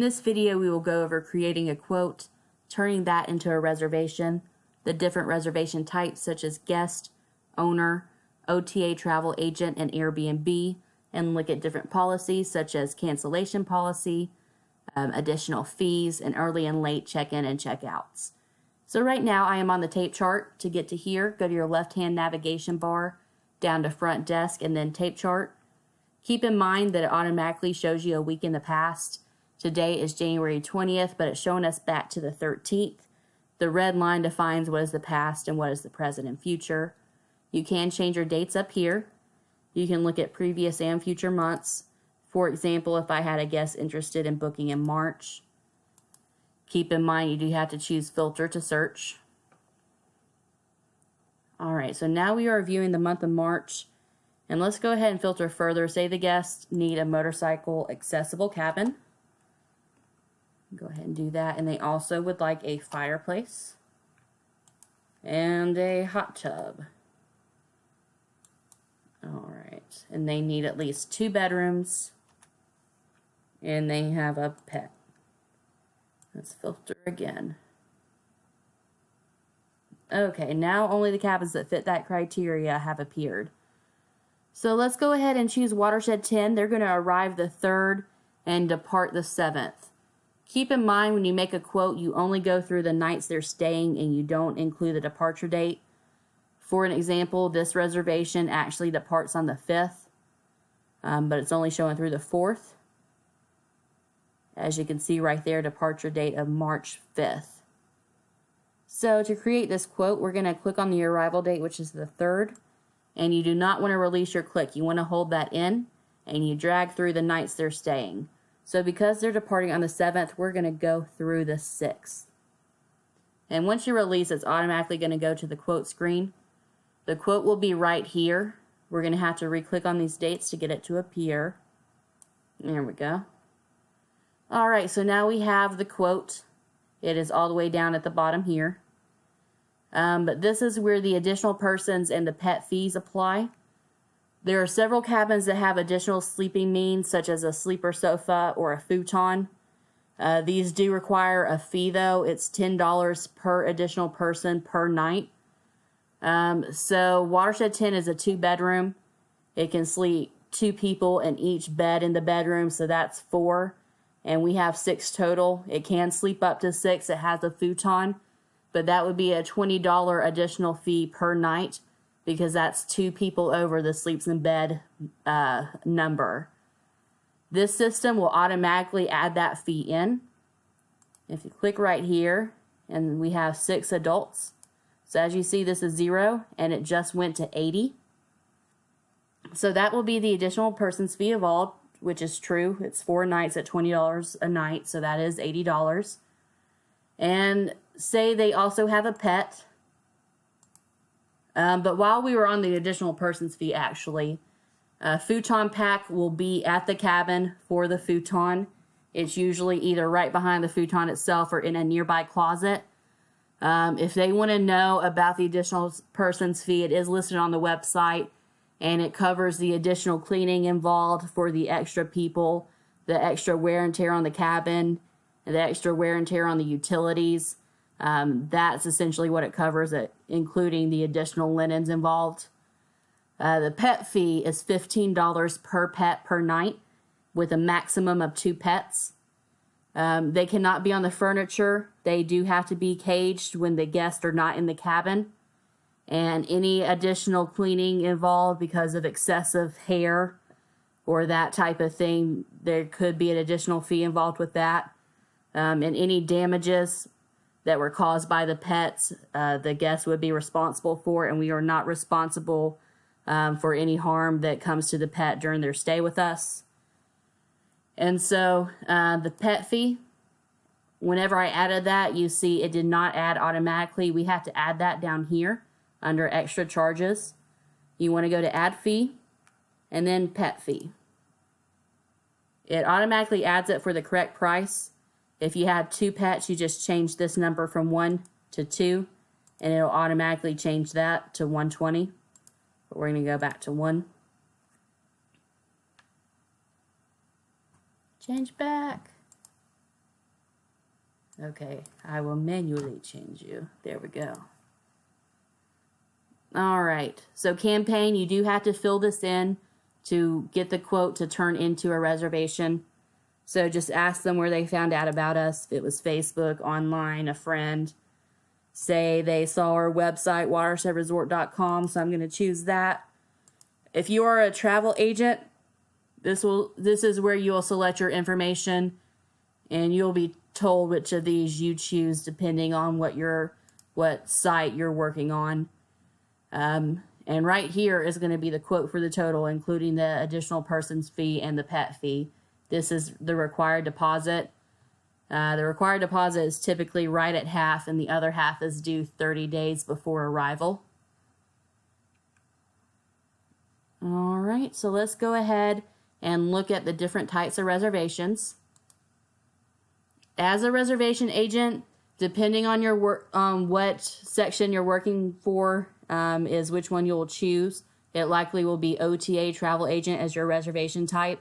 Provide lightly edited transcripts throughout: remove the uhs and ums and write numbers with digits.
In this video, we will go over creating a quote, turning that into a reservation, the different reservation types such as guest, owner, OTA travel agent, and Airbnb, and look at different policies such as cancellation policy, additional fees, and early and late check-in and check-outs. So right now I am on the tape chart. To get to here, go to your left-hand navigation bar, down to front desk, and then tape chart. Keep in mind that it automatically shows you a week in the past. Today is January 20th, but it's showing us back to the 13th. The red line defines what is the past and what is the present and future. You can change your dates up here. You can look at previous and future months. For example, if I had a guest interested in booking in March, keep in mind you do have to choose filter to search. All right, so now we are viewing the month of March, and let's go ahead and filter further. Say the guests need a motorcycle accessible cabin. Go ahead and do that, and they also would like a fireplace and a hot tub. All right, and they need at least 2 bedrooms, and they have a pet. Let's filter again. Okay, now only the cabins that fit that criteria have appeared. So let's go ahead and choose Watershed 10. They're going to arrive the 3rd and depart the 7th. Keep in mind when you make a quote, you only go through the nights they're staying and you don't include the departure date. For an example, this reservation actually departs on the 5th, but it's only showing through the 4th. As you can see right there, departure date of March 5th. So to create this quote, we're going to click on the arrival date, which is the 3rd, and you do not want to release your click. You want to hold that in, and you drag through the nights they're staying. So because they're departing on the 7th, we're going to go through the 6th. And once you release, it's automatically going to go to the quote screen. The quote will be right here. We're going to have to re-click on these dates to get it to appear. There we go. All right, so now we have the quote. It is all the way down at the bottom here. But this is where the additional persons and the pet fees apply. There are several cabins that have additional sleeping means, such as a sleeper sofa or a futon. These do require a fee, though. It's $10 per additional person per night. So Watershed 10 is a 2-bedroom. It can sleep 2 people in each bed in the bedroom, so that's 4. And we have 6 total. It can sleep up to 6. It has a futon, but that would be a $20 additional fee per night, because that's 2 people over the sleeps in bed number. This system will automatically add that fee in. If you click right here, and we have 6 adults. So as you see, this is 0, and it just went to 80. So that will be the additional person's fee of all, which is true. It's 4 nights at $20 a night, so that is $80. And say they also have a pet. But while we were on the additional person's fee, actually, a futon pack will be at the cabin for the futon. It's usually either right behind the futon itself or in a nearby closet. If they want to know about the additional person's fee, it is listed on the website, and it covers the additional cleaning involved for the extra people, the extra wear and tear on the cabin, and the extra wear and tear on the utilities. That's essentially what it covers, including the additional linens involved. The pet fee is $15 per pet per night, with a maximum of 2 pets. They cannot be on the furniture. They do have to be caged when the guests are not in the cabin. And any additional cleaning involved because of excessive hair or that type of thing, there could be an additional fee involved with that. And any damages that were caused by the pets, the guests would be responsible for, and we are not responsible for any harm that comes to the pet during their stay with us. And so the pet fee, whenever I added that, you see it did not add automatically. We have to add that down here under extra charges. You want to go to add fee and then pet fee. It automatically adds it for the correct price. If you have 2 pets, you just change this number from 1 to 2, and it'll automatically change that to 120. But we're going to go back to 1. Change back. Okay, I will manually change you. There we go. All right, so campaign, you do have to fill this in to get the quote to turn into a reservation. So just ask them where they found out about us. If it was Facebook, online, a friend. Say they saw our website, watershedresort.com, so I'm going to choose that. If you are a travel agent, this is where you'll select your information, and you'll be told which of these you choose depending on what site you're working on. And right here is going to be the quote for the total, including the additional person's fee and the pet fee. This is the required deposit. The required deposit is typically right at half, and the other half is due 30 days before arrival. All right, so let's go ahead and look at the different types of reservations. As a reservation agent, depending on your work, what section you're working for, is which one you'll choose. It likely will be OTA, travel agent, as your reservation type.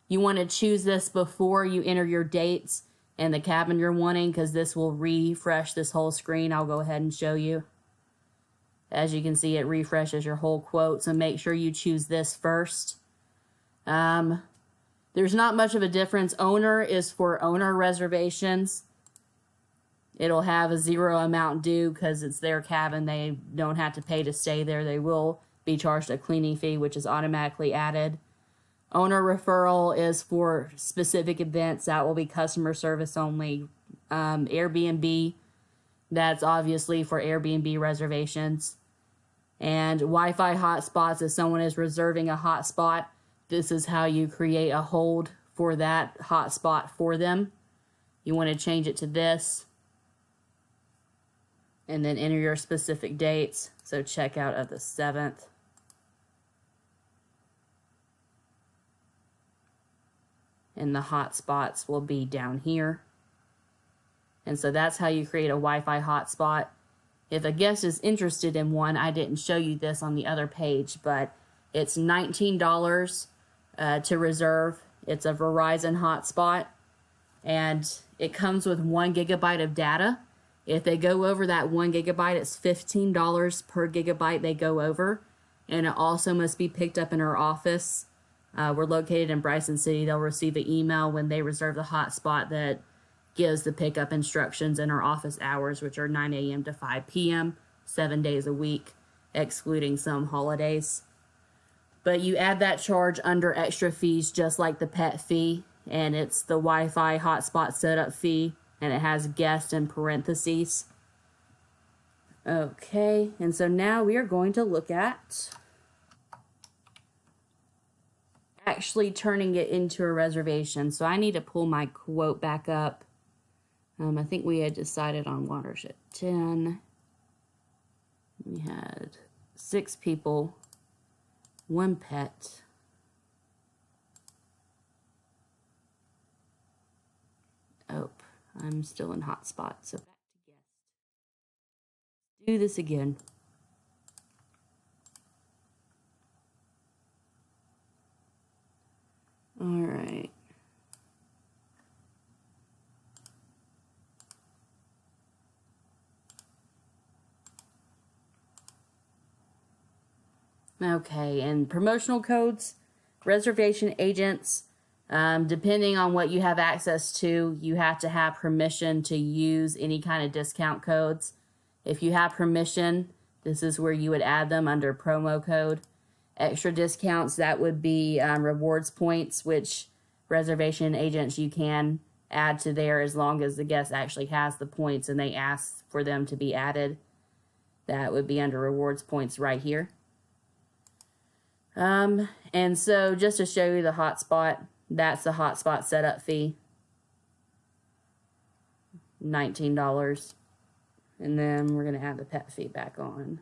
You want to choose this before you enter your dates and the cabin you're wanting, because this will refresh this whole screen. I'll go ahead and show you. As you can see, it refreshes your whole quote, so make sure you choose this first. There's not much of a difference. Owner is for owner reservations. It'll have a 0 amount due because it's their cabin. They don't have to pay to stay there. They will be charged a cleaning fee, which is automatically added. Owner referral is for specific events. That will be customer service only. Airbnb, that's obviously for Airbnb reservations. And Wi-Fi hotspots, if someone is reserving a hotspot, this is how you create a hold for that hotspot for them. You want to change it to this. And then enter your specific dates. So check out of the 7th. And the hotspots will be down here. And so that's how you create a Wi-Fi hotspot. If a guest is interested in one, I didn't show you this on the other page, but it's $19 to reserve. It's a Verizon hotspot, and it comes with 1 gigabyte of data. If they go over that 1 gigabyte, it's $15 per gigabyte they go over, and it also must be picked up in our office. We're located in Bryson City. They'll receive an email when they reserve the hotspot that gives the pickup instructions in our office hours, which are 9 a.m. to 5 p.m., 7 days a week, excluding some holidays. But you add that charge under extra fees, just like the pet fee, and it's the Wi-Fi hotspot setup fee, and it has guest in parentheses. Okay, and so now we are going to look at actually turning it into a reservation. So I need to pull my quote back up. I think we had decided on Watershed 10. We had 6 people, 1 pet. Oh, I'm still in hotspot, so back to guest. Do this again. All right. Okay, and promotional codes, reservation agents, depending on what you have access to, you have to have permission to use any kind of discount codes. If you have permission, this is where you would add them under promo code. Extra discounts, that would be rewards points, which reservation agents you can add to there as long as the guest actually has the points and they ask for them to be added. That would be under rewards points right here. And so just to show you the hotspot, that's the hotspot setup fee. $19. And then we're going to add the pet fee back on.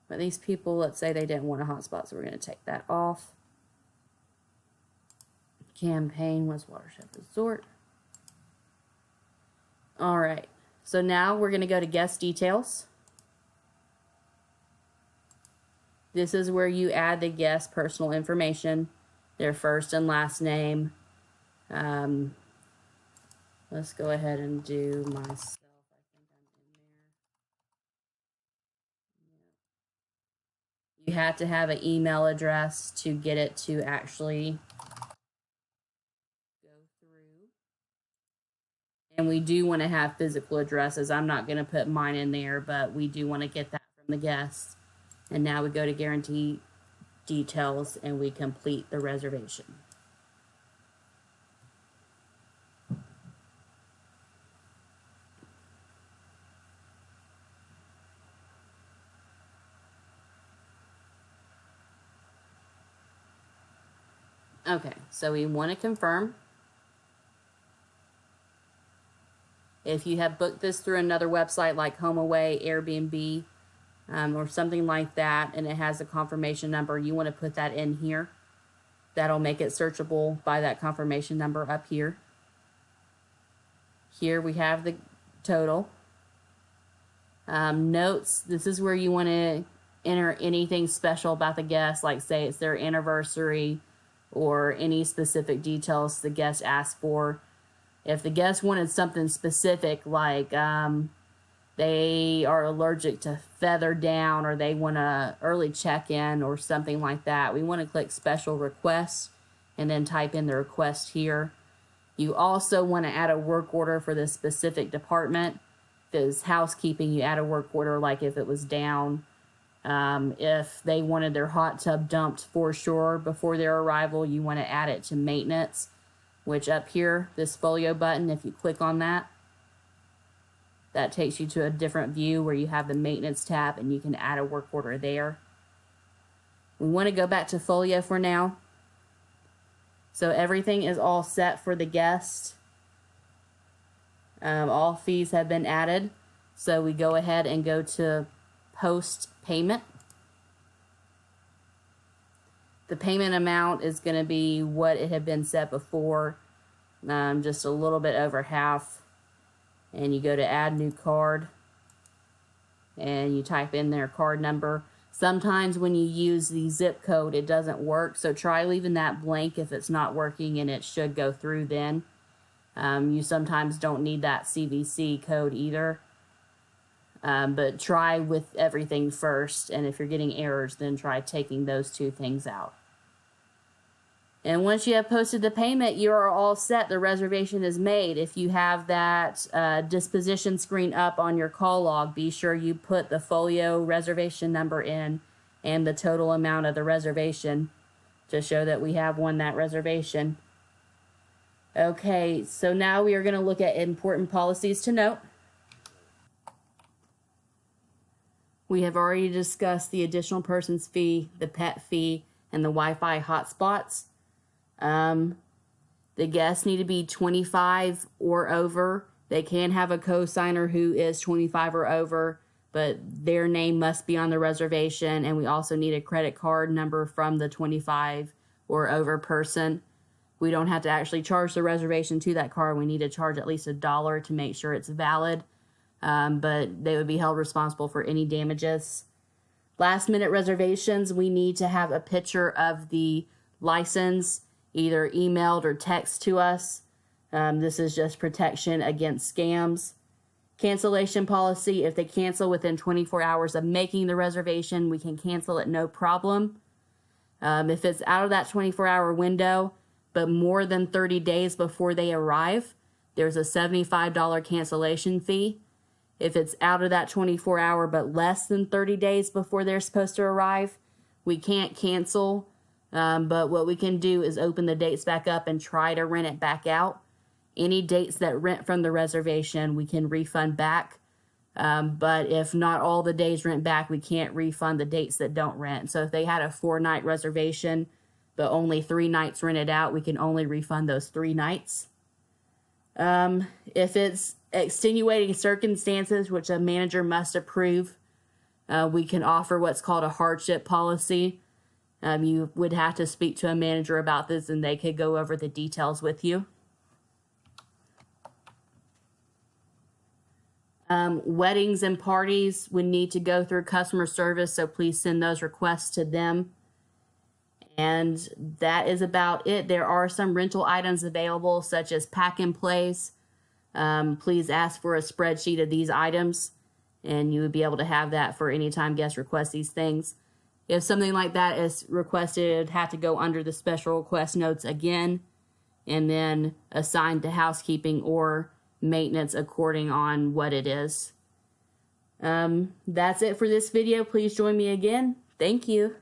But these people, let's say they didn't want a hotspot, so we're going to take that off. Campaign was Watershed Resort. All right. So now we're going to go to guest details. This is where you add the guest personal information, their first and last name, Let's go ahead and do myself. I think I'm in there. You have to have an email address to get it to actually go through. And we do want to have physical addresses. I'm not going to put mine in there, but we do want to get that from the guests. And now we go to guarantee details and we complete the reservation. Okay, so we want to confirm. If you have booked this through another website like HomeAway, Airbnb, or something like that, and it has a confirmation number, you want to put that in here. That'll make it searchable by that confirmation number up here. Here we have the total. Notes, this is where you want to enter anything special about the guest, like say it's their anniversary or any specific details the guest asked for. If the guest wanted something specific, like they are allergic to feather down or they want a early check-in or something like that, we want to click special requests and then type in the request here. You also want to add a work order for this specific department. If it's housekeeping, you add a work order, like if it was down. If they wanted their hot tub dumped for sure before their arrival, you want to add it to maintenance, which up here, this folio button, if you click on that, that takes you to a different view where you have the maintenance tab and you can add a work order there. We want to go back to folio for now. So everything is all set for the guest. All fees have been added. So we go ahead and go to post payment. The payment amount is going to be what it had been set before, just a little bit over half. And you go to add new card and you type in their card number. Sometimes when you use the zip code, it doesn't work. So try leaving that blank if it's not working, and it should go through then. You sometimes don't need that CVC code either. But try with everything first. And if you're getting errors, then try taking those two things out. And once you have posted the payment, you are all set. The reservation is made. If you have that disposition screen up on your call log, be sure you put the folio reservation number in and the total amount of the reservation to show that we have won that reservation. Okay, so now we are going to look at important policies to note. We have already discussed the additional person's fee, the pet fee, and the Wi-Fi hotspots. The guests need to be 25 or over. They can have a co-signer who is 25 or over, but their name must be on the reservation, and we also need a credit card number from the 25 or over person. We don't have to actually charge the reservation to that card. We need to charge at least $1 to make sure it's valid, but they would be held responsible for any damages. Last minute reservations, we need to have a picture of the license, either emailed or text to us. This is just protection against scams. Cancellation policy, if they cancel within 24 hours of making the reservation, we can cancel it no problem. If it's out of that 24-hour window, but more than 30 days before they arrive, there's a $75 cancellation fee. If it's out of that 24-hour but less than 30 days before they're supposed to arrive, we can't cancel. But what we can do is open the dates back up and try to rent it back out. Any dates that rent from the reservation, we can refund back. But if not all the days rent back, we can't refund the dates that don't rent. So if they had a 4-night reservation, but only 3 nights rented out, we can only refund those 3 nights. If it's extenuating circumstances, which a manager must approve, we can offer what's called a hardship policy. You would have to speak to a manager about this, and they could go over the details with you. Weddings and parties would need to go through customer service, so please send those requests to them. And that is about it. There are some rental items available, such as pack and plays. please ask for a spreadsheet of these items, and you would be able to have that for any time guests request these things. If something like that is requested, it would have to go under the special request notes again, and then assigned to housekeeping or maintenance according on what it is. That's it for this video. Please join me again. Thank you.